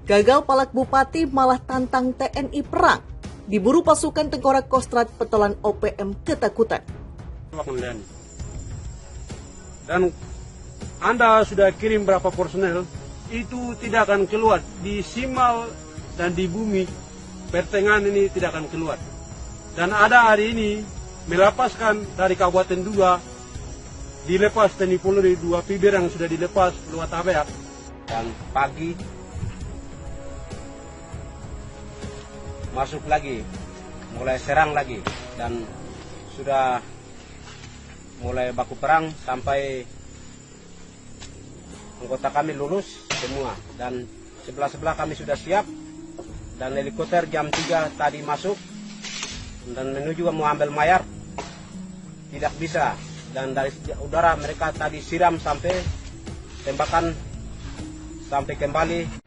Gagal palak bupati malah tantang TNI perang. Diburu pasukan tengkorak Kostrad petolan OPM ketakutan. Dan Anda sudah kirim berapa personel, itu tidak akan keluar. Di Simal dan di bumi pertengahan ini tidak akan keluar. Dan ada hari ini melepaskan dari Kabupaten Duga, dilepas TNI Polri 2 Pibir yang sudah dilepas lewat Abeak. Dan pagi masuk lagi, mulai serang lagi, dan sudah mulai baku perang sampai anggota kami lulus semua, dan sebelah-sebelah kami sudah siap, dan helikopter jam 3 tadi masuk dan menuju mau ambil mayat, tidak bisa, dan dari udara mereka tadi siram sampai tembakan sampai kembali.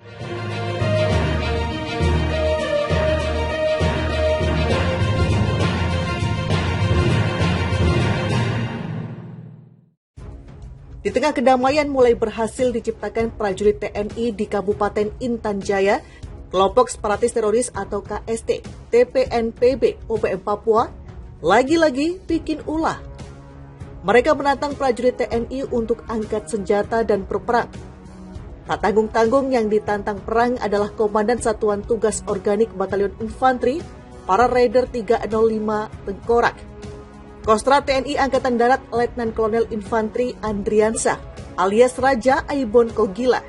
Di tengah kedamaian mulai berhasil diciptakan prajurit TNI di Kabupaten Intan Jaya, kelompok separatis teroris atau KST, TPNPB, OPM Papua, lagi-lagi bikin ulah. Mereka menantang prajurit TNI untuk angkat senjata dan berperang. Tak tanggung-tanggung yang ditantang perang adalah Komandan Satuan Tugas Organik Batalion Infanteri, para Raider 305 Tengkorak. Kostrad TNI Angkatan Darat Letnan Kolonel Infanteri Andriansah alias Raja Aibon Kogila.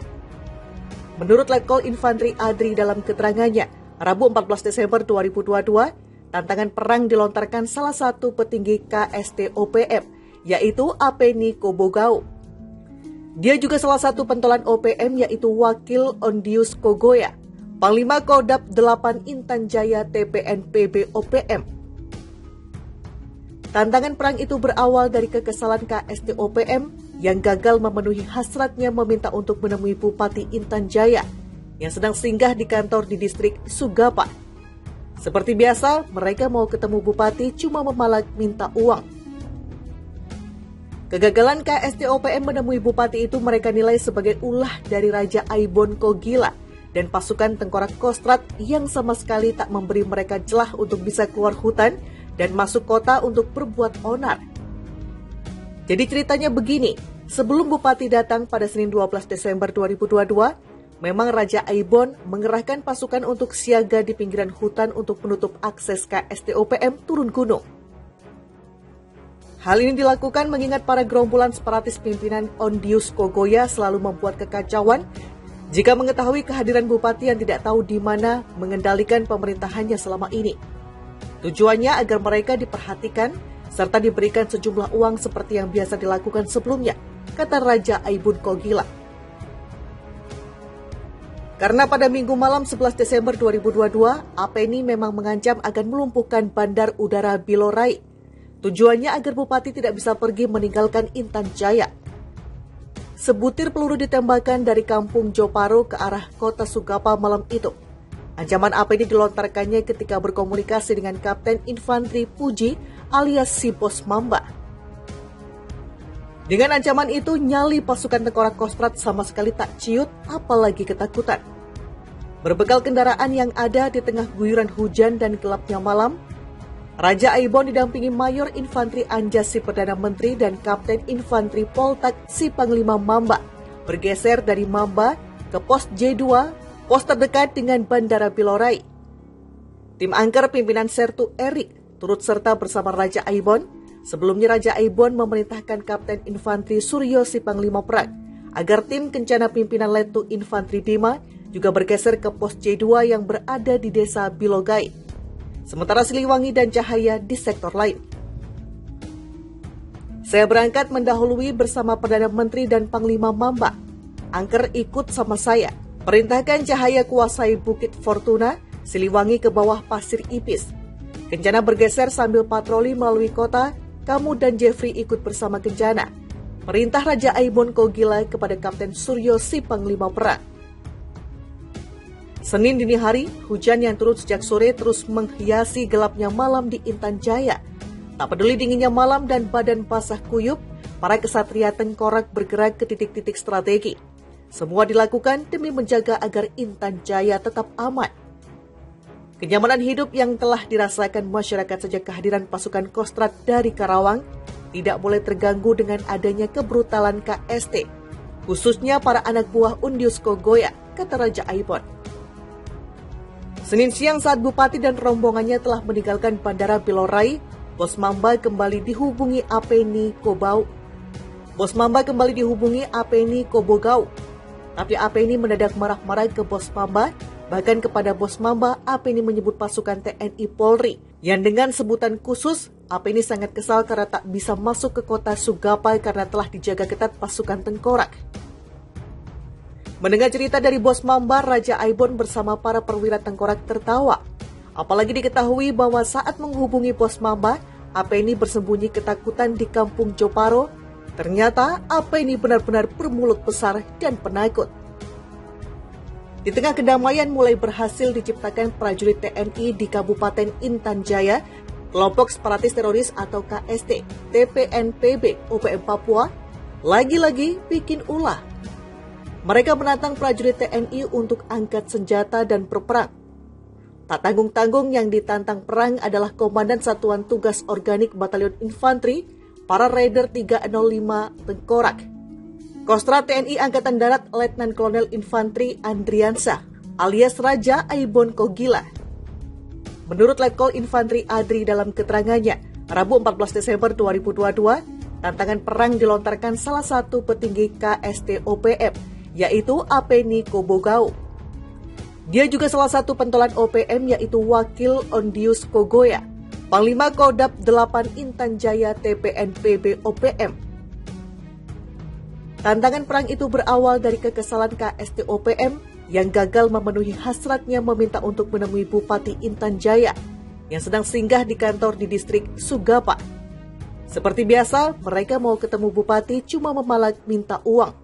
Menurut Letkol Infanteri Adri dalam keterangannya, Rabu 14 Desember 2022, tantangan perang dilontarkan salah satu petinggi KST OPM, yaitu Apeni Kobogau. Dia juga salah satu pentolan OPM, yaitu Wakil Ondius Kogoya, Panglima Kodap 8 Intan Jaya TPNPB OPM. Tantangan perang itu berawal dari kekesalan KST OPM yang gagal memenuhi hasratnya meminta untuk menemui Bupati Intan Jaya yang sedang singgah di kantor di distrik Sugapa. Seperti biasa, mereka mau ketemu Bupati cuma memalak minta uang. Kegagalan KST OPM menemui Bupati itu mereka nilai sebagai ulah dari Raja Aibon Kogila dan pasukan tengkorak Kostrad yang sama sekali tak memberi mereka celah untuk bisa keluar hutan dan masuk kota untuk berbuat onar. Jadi ceritanya begini, sebelum Bupati datang pada Senin 12 Desember 2022, memang Raja Aibon mengerahkan pasukan untuk siaga di pinggiran hutan untuk menutup akses KST OPM turun gunung. Hal ini dilakukan mengingat para gerombolan separatis pimpinan Ondius Kogoya selalu membuat kekacauan jika mengetahui kehadiran Bupati yang tidak tahu di mana mengendalikan pemerintahannya selama ini. Tujuannya agar mereka diperhatikan serta diberikan sejumlah uang seperti yang biasa dilakukan sebelumnya, kata Raja Aibon Kogila. Karena pada Minggu malam 11 Desember 2022, Apeni memang mengancam akan melumpuhkan Bandar Udara Bilorai. Tujuannya agar Bupati tidak bisa pergi meninggalkan Intan Jaya. Sebutir peluru ditembakkan dari kampung Joparo ke arah kota Sugapa malam itu. Ancaman Apeni dilontarkannya ketika berkomunikasi dengan Kapten Infanteri Puji alias si Bos Mamba. Dengan ancaman itu, nyali pasukan tengkorak Kostrad sama sekali tak ciut, apalagi ketakutan. Berbekal kendaraan yang ada di tengah guyuran hujan dan gelapnya malam, Raja Aibon didampingi Mayor Infanteri Anjas si Perdana Menteri dan Kapten Infanteri Poltak si Panglima Mamba bergeser dari Mamba ke pos J2, pos terdekat dengan Bandara Bilorai. Tim angker pimpinan Sertu Erik turut serta bersama Raja Aibon. Sebelumnya Raja Aibon memerintahkan Kapten Infanteri Suryo si Panglima Perang agar tim kencana pimpinan Letu Infanteri Bima juga bergeser ke pos J2 yang berada di desa Bilogai. Sementara Siliwangi dan Cahaya di sektor lain. Saya berangkat mendahului bersama Perdana Menteri dan Panglima Mamba. Angker ikut sama saya. Perintahkan Cahaya kuasai Bukit Fortuna, Siliwangi ke bawah Pasir Ipis. Kencana bergeser sambil patroli melalui kota, kamu dan Jeffrey ikut bersama Kencana. Perintah Raja Aibon Kogila kepada Kapten Suryo si Panglima Perang. Senin dini hari, hujan yang turun sejak sore terus menghiasi gelapnya malam di Intan Jaya. Tak peduli dinginnya malam dan badan basah kuyup, para kesatria tengkorak bergerak ke titik-titik strategi. Semua dilakukan demi menjaga agar Intan Jaya tetap aman. Kenyamanan hidup yang telah dirasakan masyarakat sejak kehadiran pasukan Kostrad dari Karawang tidak boleh terganggu dengan adanya kebrutalan KST, khususnya para anak buah Undius Kogoya, kata Raja Aibon. Senin siang saat Bupati dan rombongannya telah meninggalkan Bandara Bilorai, Bos Mamba kembali dihubungi Apeni Kobau. Bos Mamba kembali dihubungi Apeni Kobogau. Tapi Apeni mendadak marah-marah ke Bos Mamba, bahkan kepada Bos Mamba, Apeni menyebut pasukan TNI Polri, yang dengan sebutan khusus, Apeni sangat kesal karena tak bisa masuk ke kota Sugapa karena telah dijaga ketat pasukan Tengkorak. Mendengar cerita dari Bos Mamba, Raja Aibon bersama para perwira Tengkorak tertawa. Apalagi diketahui bahwa saat menghubungi Bos Mamba, Apeni bersembunyi ketakutan di kampung Joparo. Ternyata Apeni benar-benar bermulut besar dan penakut. Di tengah kedamaian mulai berhasil diciptakan prajurit TNI di Kabupaten Intan Jaya, kelompok separatis teroris atau KST, TPNPB, OPM Papua, lagi-lagi bikin ulah. Mereka menantang prajurit TNI untuk angkat senjata dan berperang. Tak tanggung-tanggung yang ditantang perang adalah Komandan Satuan Tugas Organik Batalion Infanteri, para Raider 305 Tengkorak. Kostrad TNI Angkatan Darat Letnan Kolonel Infanteri Andriansah, alias Raja Aibon Kogila. Menurut Letkol Infanteri Adri dalam keterangannya, Rabu 14 Desember 2022, tantangan perang dilontarkan salah satu petinggi KST OPM, yaitu Apeni Kobogau. Dia juga salah satu pentolan OPM, yaitu Wakil Ondius Kogoya, Panglima Kodap 8 Intan Jaya TPNPB OPM. Tantangan perang itu berawal dari kekesalan KST OPM yang gagal memenuhi hasratnya meminta untuk menemui Bupati Intan Jaya yang sedang singgah di kantor di distrik Sugapa. Seperti biasa, mereka mau ketemu Bupati cuma memalak minta uang.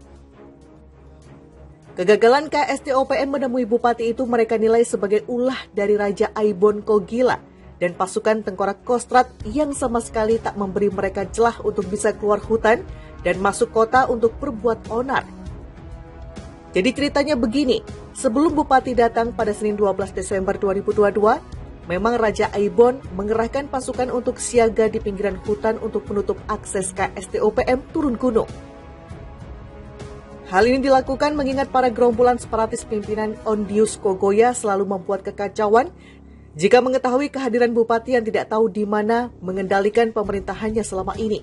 Kegagalan KST OPM menemui Bupati itu mereka nilai sebagai ulah dari Raja Aibon Kogila dan pasukan Tengkorak Kostrad yang sama sekali tak memberi mereka celah untuk bisa keluar hutan dan masuk kota untuk berbuat onar. Jadi ceritanya begini, sebelum Bupati datang pada Senin 12 Desember 2022, memang Raja Aibon mengerahkan pasukan untuk siaga di pinggiran hutan untuk menutup akses KST OPM turun gunung. Hal ini dilakukan mengingat para gerombolan separatis pimpinan Ondius Kogoya selalu membuat kekacauan jika mengetahui kehadiran Bupati yang tidak tahu di mana mengendalikan pemerintahannya selama ini.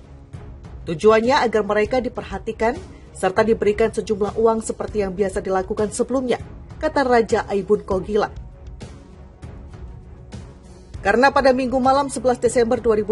Tujuannya agar mereka diperhatikan serta diberikan sejumlah uang seperti yang biasa dilakukan sebelumnya, kata Raja Aibon Kogila. Karena pada Minggu malam 11 Desember 2020,